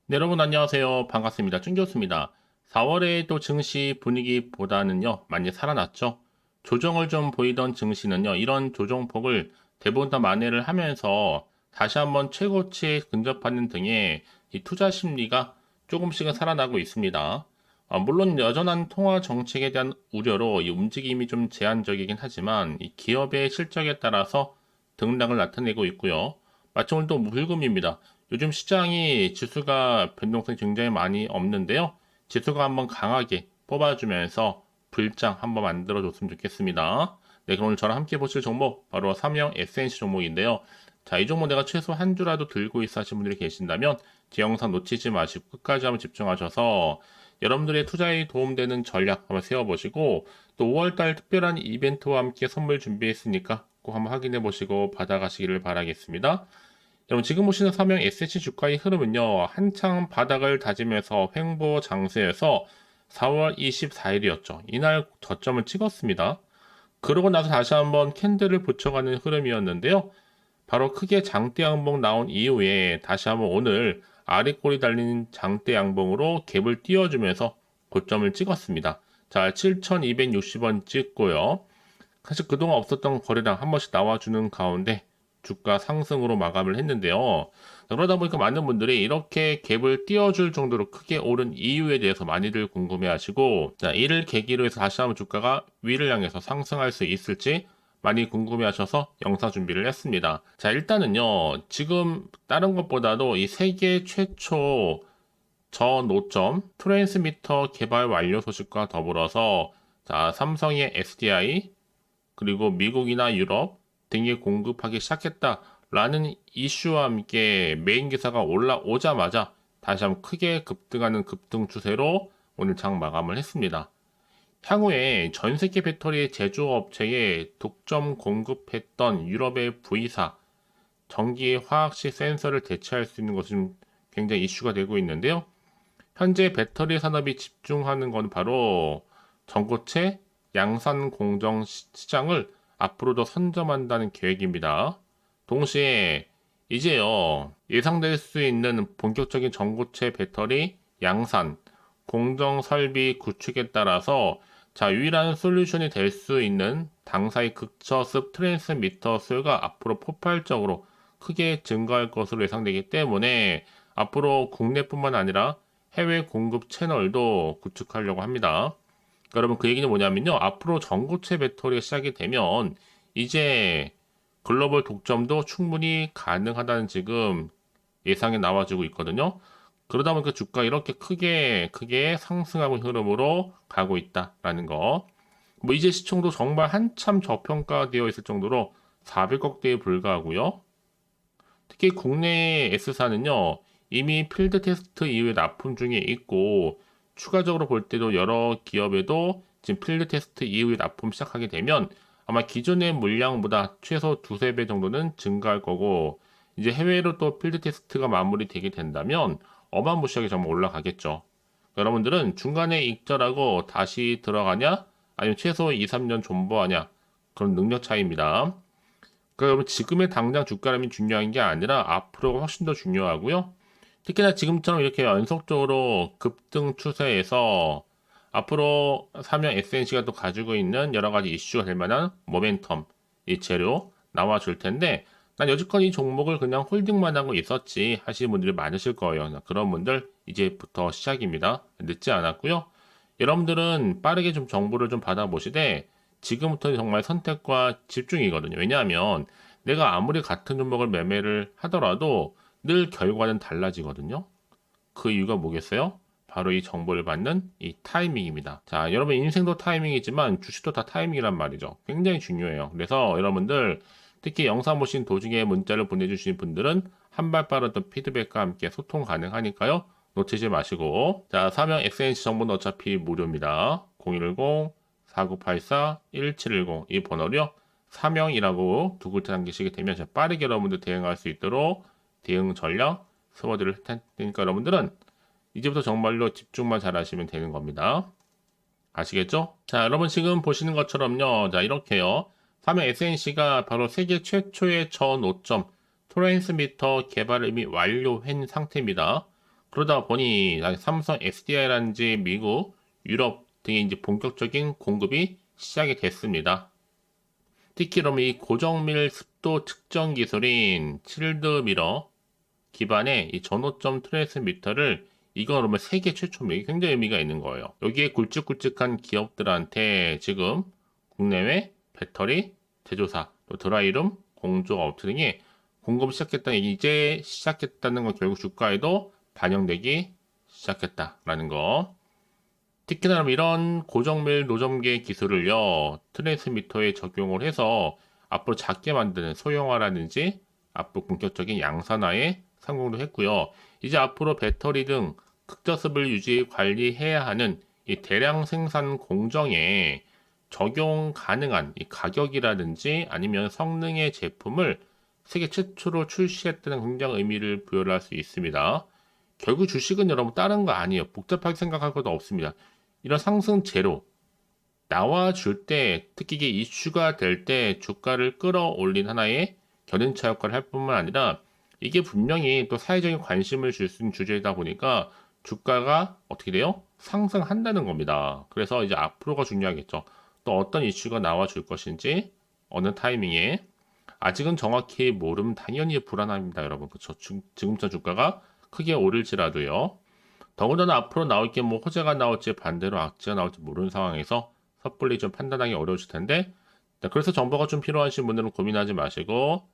네, 여러분 안녕하세요. 반갑습니다. 쭌교수입니다. 4월에 또 증시 분위기보다는요, 많이 살아났죠. 조정을 좀 보이던 증시는요, 이런 조정폭을 대부분 다 만회를 하면서 다시 한번 최고치에 근접하는 등의 이 투자 심리가 조금씩은 살아나고 있습니다. 물론 여전한 통화 정책에 대한 우려로 이 움직임이 좀 제한적이긴 하지만 이 기업의 실적에 따라서 등락을 나타내고 있고요. 마침 오늘 또 물금입니다. 요즘 시장이 지수가 변동성이 굉장히 많이 없는데요. 지수가 한번 강하게 뽑아주면서 불장 한번 만들어줬으면 좋겠습니다. 네, 그럼 오늘 저랑 함께 보실 종목 바로 삼성 SNC 종목인데요. 자, 이 종목 내가 최소 한 주라도 들고 있어 하신 분들이 계신다면 제 영상 놓치지 마시고 끝까지 한번 집중하셔서 여러분들의 투자에 도움되는 전략 한번 세워보시고 또 5월달 특별한 이벤트와 함께 선물 준비했으니까 꼭 한번 확인해 보시고 받아가시기를 바라겠습니다. 여러분 지금 보시는 삼형 SH 주가의 흐름은요. 한창 바닥을 다지면서 횡보 장세에서 4월 24일이었죠. 이날 저점을 찍었습니다. 그러고 나서 다시 한번 캔들을 붙여가는 흐름이었는데요. 바로 크게 장대 양봉 나온 이후에 다시 한번 오늘 아래 꼬리 달린 장대 양봉으로 갭을 띄워주면서 고점을 찍었습니다. 자, 7,260원 찍고요. 사실 그동안 없었던 거래량 한 번씩 나와주는 가운데 주가 상승으로 마감을 했는데요. 그러다 보니까 많은 분들이 이렇게 갭을 띄워줄 정도로 크게 오른 이유에 대해서 많이들 궁금해하시고, 자, 이를 계기로 해서 다시 한번 주가가 위를 향해서 상승할 수 있을지 많이 궁금해하셔서 영상 준비를 했습니다. 자, 일단은요, 지금 다른 것보다도 이 세계 최초 저노점 트랜스미터 개발 완료 소식과 더불어서 자, 삼성의 SDI 그리고 미국이나 유럽 등에 공급하기 시작했다라는 이슈와 함께 메인 기사가 올라오자마자 다시 한번 크게 급등하는 급등 추세로 오늘 장 마감을 했습니다. 향후에 전 세계 배터리 제조업체에 독점 공급했던 유럽의 V사 전기 화학식 센서를 대체할 수 있는 것은 굉장히 이슈가 되고 있는데요. 현재 배터리 산업이 집중하는 건 바로 전고체 양산 공정 시장을 앞으로도 선점한다는 계획입니다. 동시에 이제요, 예상될 수 있는 본격적인 전고체 배터리 양산 공정 설비 구축에 따라서 자, 유일한 솔루션이 될 수 있는 당사의 극저습 트랜스미터 수요가 앞으로 폭발적으로 크게 증가할 것으로 예상되기 때문에 앞으로 국내뿐만 아니라 해외 공급 채널도 구축하려고 합니다. 그러니까 여러분 그 얘기는 뭐냐면요. 앞으로 전고체 배터리가 시작이 되면 이제 글로벌 독점도 충분히 가능하다는 지금 예상이 나와주고 있거든요. 그러다 보니까 주가 이렇게 크게 상승하고 흐름으로 가고 있다라는 거. 뭐 이제 시총도 정말 한참 저평가되어 있을 정도로 400억대에 불과하고요. 특히 국내 S사는요, 이미 필드 테스트 이후에 납품 중에 있고, 추가적으로 볼 때도 여러 기업에도 지금 필드 테스트 이후에 납품 시작하게 되면 아마 기존의 물량보다 최소 두세 배 정도는 증가할 거고, 이제 해외로 또 필드 테스트가 마무리되게 된다면 어마무시하게 정말 올라가겠죠. 여러분들은 중간에 익절하고 다시 들어가냐, 아니면 최소 2, 3년 존버하냐, 그런 능력 차이입니다. 그러니까 여러분 지금의 당장 주가람이 중요한 게 아니라 앞으로가 훨씬 더 중요하고요. 특히나 지금처럼 이렇게 연속적으로 급등 추세에서 앞으로 삼형 SNC가 또 가지고 있는 여러 가지 이슈가 될 만한 모멘텀, 이 재료 나와줄 텐데 난 여지껏 이 종목을 그냥 홀딩만 하고 있었지 하시는 분들이 많으실 거예요. 그런 분들 이제부터 시작입니다. 늦지 않았고요. 여러분들은 빠르게 좀 정보를 좀 받아보시되 지금부터 정말 선택과 집중이거든요. 왜냐하면 내가 아무리 같은 종목을 매매를 하더라도 늘 결과는 달라지거든요. 그 이유가 뭐겠어요? 바로 이 정보를 받는 이 타이밍입니다. 자, 여러분 인생도 타이밍이지만 주식도 다 타이밍이란 말이죠. 굉장히 중요해요. 그래서 여러분들 특히 영상 보신 도중에 문자를 보내주신 분들은 한 발 빠른 또 피드백과 함께 소통 가능하니까요. 놓치지 마시고 자, 사명 XNC 정보는 어차피 무료입니다. 010-4984-1710 이 번호요. 사명이라고 두 글자 남기시게 되면 빠르게 여러분들 대응할 수 있도록 대응 전략 세워드릴 테니까 여러분들은 이제부터 정말로 집중만 잘 하시면 되는 겁니다. 아시겠죠? 자, 여러분 지금 보시는 것처럼요. 자, 이렇게요. 사명 SNC가 바로 세계 최초의 저노점 트랜스미터 개발을 이미 완료한 상태입니다. 그러다 보니 삼성 SDI라든지 미국, 유럽 등의 이제 본격적인 공급이 시작이 됐습니다. 특히 그럼 이 고정밀 습도 측정 기술인 칠드 미러 기반의 이 전호점 트랜스미터를 이거 그러면 세계 최초입니다. 굉장히 의미가 있는 거예요. 여기에 굵직굵직한 기업들한테 지금 국내외 배터리 제조사, 또 드라이룸 공조 업체 등이 공급 이제 시작했다는 건 결국 주가에도 반영되기 시작했다라는 거. 특히나 이런 고정밀 노점계 기술을요, 트랜스미터에 적용을 해서 앞으로 작게 만드는 소형화라든지 앞으로 본격적인 양산화에 성공도 했고요. 이제 앞으로 배터리 등 극저습을 유지 관리해야 하는 이 대량 생산 공정에 적용 가능한 이 가격이라든지 아니면 성능의 제품을 세계 최초로 출시했다는 굉장히 의미를 부여할 수 있습니다. 결국 주식은 여러분 다른 거 아니에요. 복잡하게 생각할 것도 없습니다. 이런 상승 재료 나와줄 때, 특히 이게 이슈가 될 때 주가를 끌어올린 하나의 견인차 역할을 할 뿐만 아니라 이게 분명히 또 사회적인 관심을 줄 수 있는 주제이다 보니까 주가가 어떻게 돼요? 상승한다는 겁니다. 그래서 이제 앞으로가 중요하겠죠. 또 어떤 이슈가 나와줄 것인지 어느 타이밍에 아직은 정확히 모르면 당연히 불안합니다, 여러분. 그렇죠? 지금부터 주가가 크게 오를지라도요. 더군다나 앞으로 나올 게 뭐 호재가 나올지 반대로 악재가 나올지 모르는 상황에서 섣불리 좀 판단하기 어려우실 텐데, 그래서 정보가 좀 필요하신 분들은 고민하지 마시고,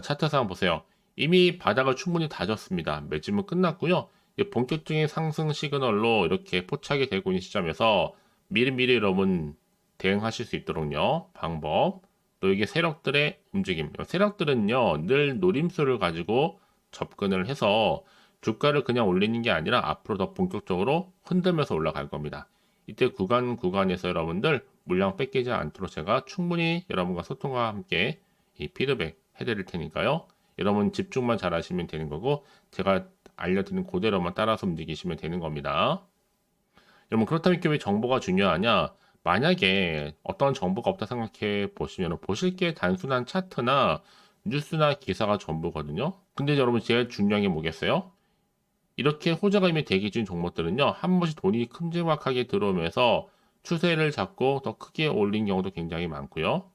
차트 상황 보세요. 이미 바닥을 충분히 다졌습니다. 매집은 끝났고요. 본격적인 상승 시그널로 이렇게 포착이 되고 있는 시점에서 미리미리 여러분 대응하실 수 있도록요. 방법. 또 이게 세력들의 움직임. 세력들은요, 늘 노림수를 가지고 접근을 해서 주가를 그냥 올리는 게 아니라 앞으로 더 본격적으로 흔들면서 올라갈 겁니다. 이때 구간에서 여러분들 물량 뺏기지 않도록 제가 충분히 여러분과 소통과 함께 이 피드백 해드릴 테니까요. 여러분 집중만 잘 하시면 되는 거고 제가 알려드리는 그대로만 따라서 움직이시면 되는 겁니다. 여러분 그렇다면 왜 정보가 중요하냐? 만약에 어떤 정보가 없다 생각해 보시면 보실 게 단순한 차트나 뉴스나 기사가 전부거든요. 근데 여러분 제일 중요한 게 뭐겠어요? 이렇게 호재가 이미 대기 중인 종목들은요, 한 번씩 돈이 큼지막하게 들어오면서 추세를 잡고 더 크게 올린 경우도 굉장히 많고요.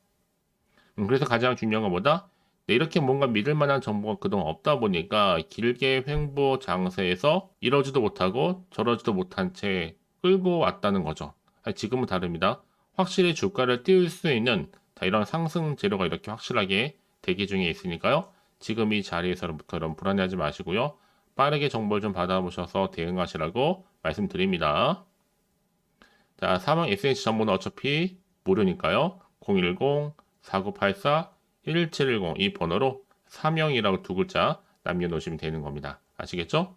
그래서 가장 중요한 것보다 이렇게 뭔가 믿을 만한 정보가 그동안 없다 보니까 길게 횡보 장세에서 이러지도 못하고 저러지도 못한 채 끌고 왔다는 거죠. 지금은 다릅니다. 확실히 주가를 띄울 수 있는 이런 상승 재료가 이렇게 확실하게 대기 중에 있으니까요. 지금 이 자리에서부터 여러분 불안해하지 마시고요. 빠르게 정보를 좀 받아보셔서 대응하시라고 말씀드립니다. 자, 사망 SNS 정보는 어차피 무료니까요. 010-4984-1710 이 번호로 사명이라고 두 글자 남겨놓으시면 되는 겁니다. 아시겠죠?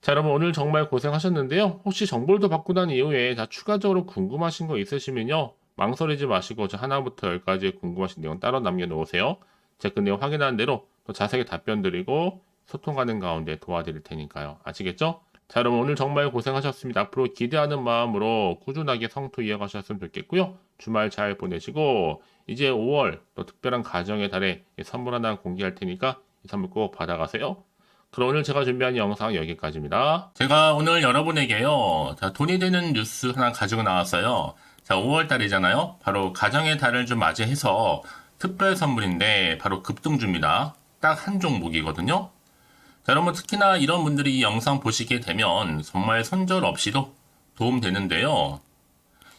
자, 여러분 오늘 정말 고생하셨는데요. 혹시 정보를 더 받고 난 이후에 추가적으로 궁금하신 거 있으시면요. 망설이지 마시고 하나부터 10까지 궁금하신 내용 따로 남겨놓으세요. 제가 그 내용 확인한 대로 또 자세하게 답변 드리고 소통하는 가운데 도와드릴 테니까요. 아시겠죠? 자, 여러분 오늘 정말 고생하셨습니다. 앞으로 기대하는 마음으로 꾸준하게 성토 이어가셨으면 좋겠고요. 주말 잘 보내시고 이제 5월 또 특별한 가정의 달에 선물 하나 공개할 테니까 이 선물 꼭 받아가세요. 그럼 오늘 제가 준비한 영상 여기까지입니다. 제가 오늘 여러분에게요. 자, 돈이 되는 뉴스 하나 가지고 나왔어요. 자, 5월 달이잖아요. 바로 가정의 달을 좀 맞이해서 특별 선물인데 바로 급등주입니다. 딱 한 종목이거든요. 자, 여러분 특히나 이런 분들이 이 영상 보시게 되면 정말 손절 없이도 도움되는데요.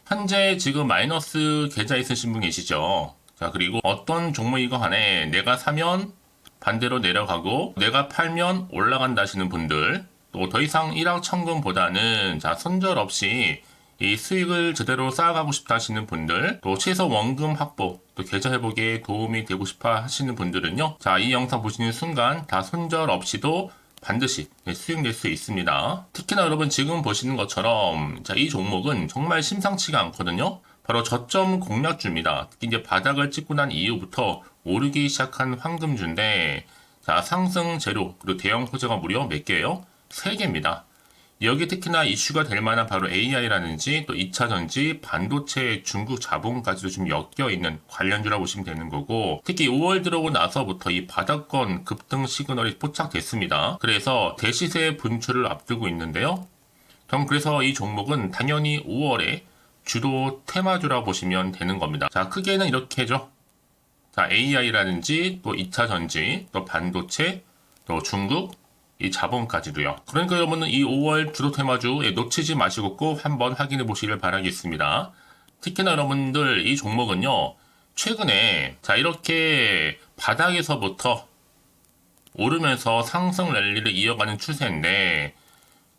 현재 지금 마이너스 계좌 있으신 분 계시죠? 자, 그리고 어떤 종목이건 간에 내가 사면 반대로 내려가고 내가 팔면 올라간다 하시는 분들, 또 더 이상 일확천금보다는 손절 없이 이 수익을 제대로 쌓아가고 싶다 하시는 분들, 또 최소 원금 확보, 또 계좌 회복에 도움이 되고 싶어 하시는 분들은요. 자, 이 영상 보시는 순간 다 손절 없이도 반드시 수익 낼 수 있습니다. 특히나 여러분 지금 보시는 것처럼 이 종목은 정말 심상치가 않거든요. 바로 저점 공략주입니다. 특히 이제 바닥을 찍고 난 이후부터 오르기 시작한 황금주인데, 자, 상승 재료, 그리고 대형 호재가 무려 몇 개예요? 3개입니다. 여기 특히나 이슈가 될 만한 바로 AI라든지 또 2차 전지, 반도체, 중국 자본까지도 좀 엮여 있는 관련주라고 보시면 되는 거고, 특히 5월 들어오고 나서부터 이 바닥권 급등 시그널이 포착됐습니다. 그래서 대시세 분출을 앞두고 있는데요. 전 그래서 이 종목은 당연히 5월에 주도 테마주라고 보시면 되는 겁니다. 자, 크게는 이렇게죠. 자, AI라든지 또 2차 전지, 또 반도체, 또 중국, 이 자본까지도요. 그러니까 여러분은 이 5월 주도 테마주 놓치지 마시고 꼭 한번 확인해 보시길 바라겠습니다. 특히나 여러분들 이 종목은요, 최근에 자 이렇게 바닥에서부터 오르면서 상승 랠리를 이어가는 추세인데,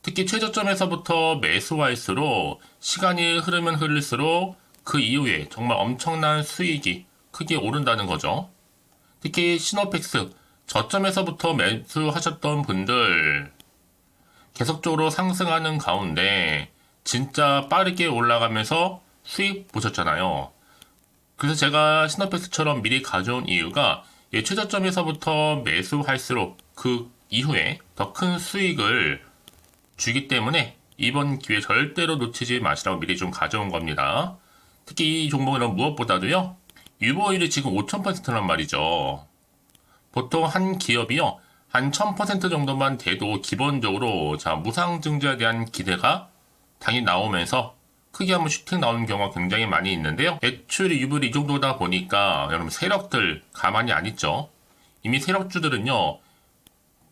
특히 최저점에서부터 매수할수록 시간이 흐르면 흐를수록 그 이후에 정말 엄청난 수익이 크게 오른다는 거죠. 특히 시노펙스 저점에서부터 매수하셨던 분들 계속적으로 상승하는 가운데 진짜 빠르게 올라가면서 수익 보셨잖아요. 그래서 제가 시노펙스처럼 미리 가져온 이유가 최저점에서부터 매수할수록 그 이후에 더 큰 수익을 주기 때문에 이번 기회 절대로 놓치지 마시라고 미리 좀 가져온 겁니다. 특히 이 종목은 무엇보다도요, 유보율이 지금 5000%란 말이죠. 보통 한 기업이요, 한 1000% 정도만 돼도 기본적으로 자 무상증자에 대한 기대가 당연히 나오면서 크게 한번 슈팅 나오는 경우가 굉장히 많이 있는데요. 매출이 유불이 이 정도다 보니까 여러분 세력들 가만히 안 있죠. 이미 세력주들은요,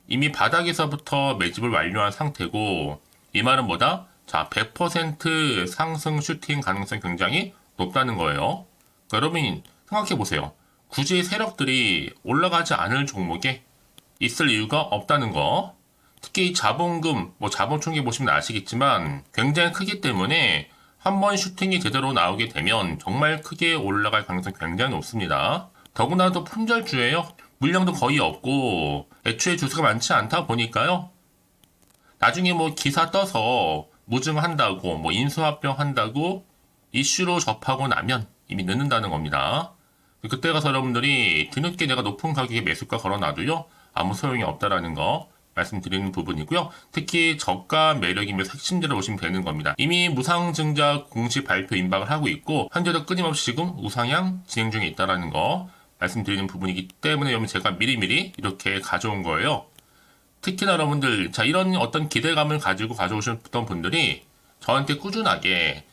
이미 바닥에서부터 매집을 완료한 상태고, 이 말은 뭐다? 자, 100% 상승 슈팅 가능성이 굉장히 높다는 거예요. 그러니까 여러분 생각해 보세요. 굳이 세력들이 올라가지 않을 종목에 있을 이유가 없다는 거. 특히 자본금, 자본 총계 보시면 아시겠지만 굉장히 크기 때문에 한번 슈팅이 제대로 나오게 되면 정말 크게 올라갈 가능성이 굉장히 높습니다. 더구나도 품절주예요. 물량도 거의 없고 애초에 주수가 많지 않다 보니까요. 나중에 기사 떠서 무증한다고 인수합병 한다고 이슈로 접하고 나면 이미 늦는다는 겁니다. 그때 가서 여러분들이 뒤늦게 내가 높은 가격에 매수가 걸어놔도요, 아무 소용이 없다라는 거 말씀드리는 부분이고요. 특히 저가 매력이 핵심제로 보시면 되는 겁니다. 이미 무상증자 공식 발표 임박을 하고 있고 현재도 끊임없이 지금 우상향 진행 중에 있다라는 거 말씀드리는 부분이기 때문에 여러분 제가 미리미리 이렇게 가져온 거예요. 특히나 여러분들 자 이런 어떤 기대감을 가지고 가져오셨던 분들이 저한테 꾸준하게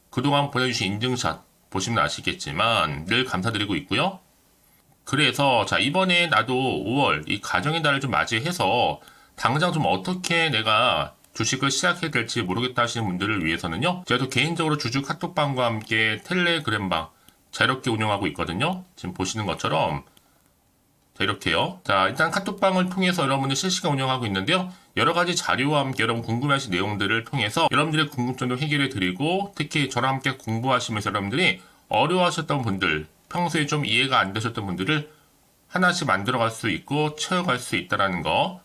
그동안 보내주신 인증샷 보시면 아시겠지만 늘 감사드리고 있고요. 그래서 자 이번에 나도 5월 이 가정의 달을 좀 맞이해서 당장 좀 어떻게 내가 주식을 시작해야 될지 모르겠다 하시는 분들을 위해서는요, 제가 또 개인적으로 주주 카톡방과 함께 텔레그램방 자유롭게 운영하고 있거든요. 지금 보시는 것처럼 자 이렇게요. 자 일단 카톡방을 통해서 여러분들 실시간 운영하고 있는데요, 여러가지 자료와 함께 여러분 궁금해하신 내용들을 통해서 여러분들의 궁금증도 해결해 드리고, 특히 저랑 함께 공부하시면서 여러분들이 어려워하셨던 분들, 평소에 좀 이해가 안 되셨던 분들을 하나씩 만들어갈 수 있고 채워갈 수 있다는 거.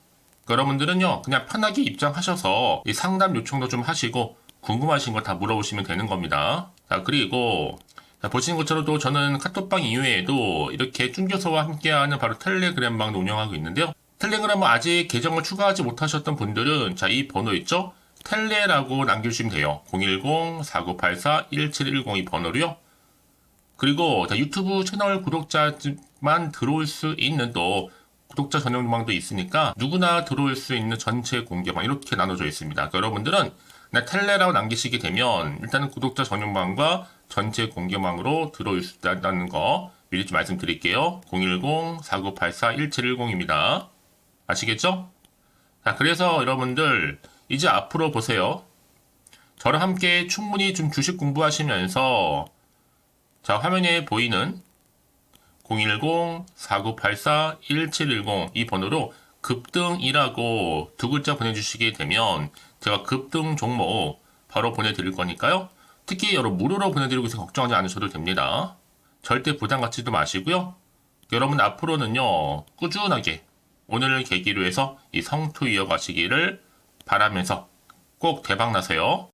여러분들은요 그냥 편하게 입장하셔서 이 상담 요청도 좀 하시고 궁금하신 거 다 물어보시면 되는 겁니다. 자 그리고 자, 보시는 것처럼 또 저는 카톡방 이외에도 이렇게 쭝교서와 함께하는 바로 텔레그램방도 운영하고 있는데요. 텔레그램은 아직 계정을 추가하지 못하셨던 분들은 자 이 번호 있죠? 텔레라고 남겨주시면 돼요. 010-4984-1710 이 번호로요. 그리고 유튜브 채널 구독자만 들어올 수 있는 또 구독자 전용방도 있으니까 누구나 들어올 수 있는 전체 공개방 이렇게 나눠져 있습니다. 그러니까 여러분들은 그냥 텔레라고 남기시게 되면 일단은 구독자 전용방과 전체 공개방으로 들어올 수 있다는 거 미리 좀 말씀드릴게요. 010-4984-1710입니다. 아시겠죠? 자, 그래서 여러분들 이제 앞으로 보세요. 저랑 함께 충분히 좀 주식 공부하시면서 자 화면에 보이는 010-4984-1710 이 번호로 급등이라고 두 글자 보내주시게 되면 제가 급등 종목 바로 보내드릴 거니까요. 특히 여러분 무료로 보내드리고 있어서 걱정하지 않으셔도 됩니다. 절대 부담 갖지도 마시고요. 여러분 앞으로는요 꾸준하게 오늘을 계기로 해서 이 성투 이어가시기를 바라면서 꼭 대박 나세요.